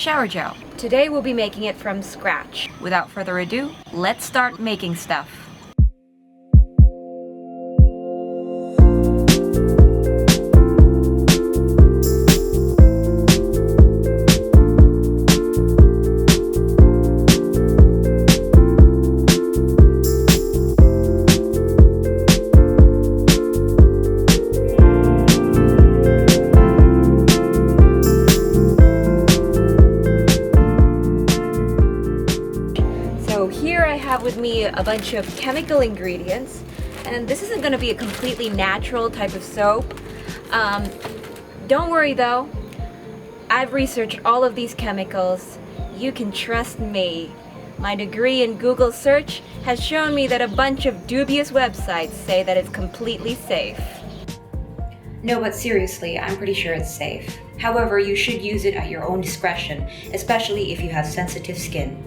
shower gel. Today we'll be making it from scratch. Without further ado, let's start making stuff. So here I have with me a bunch of chemical ingredients, and this isn't going to be a completely natural type of soap. Don't worry though, I've researched all of these chemicals. You can trust me. My degree in Google search has shown me that a bunch of dubious websites say that it's completely safe. No, but seriously, I'm pretty sure it's safe. However, you should use it at your own discretion, especially if you have sensitive skin.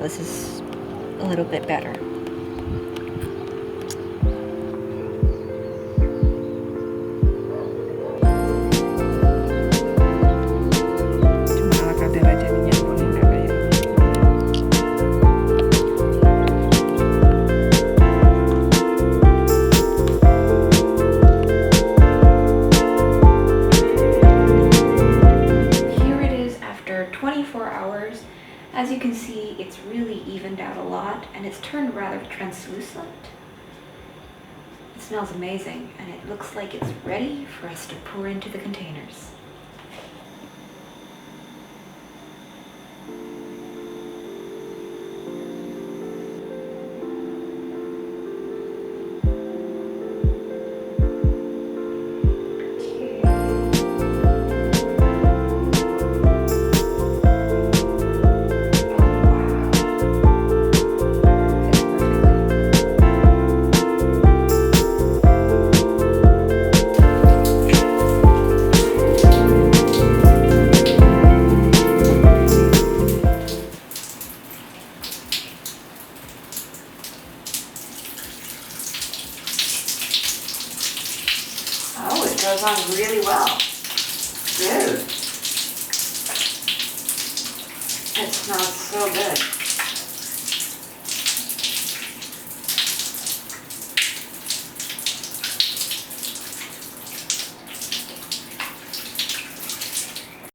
This is a little bit better. Here it is after 24 hours. As you can see, it's really evened out a lot, and it's turned rather translucent. It smells amazing, and it looks like it's ready for us to pour into the containers. Oh, it goes on really well. Good. It smells so good.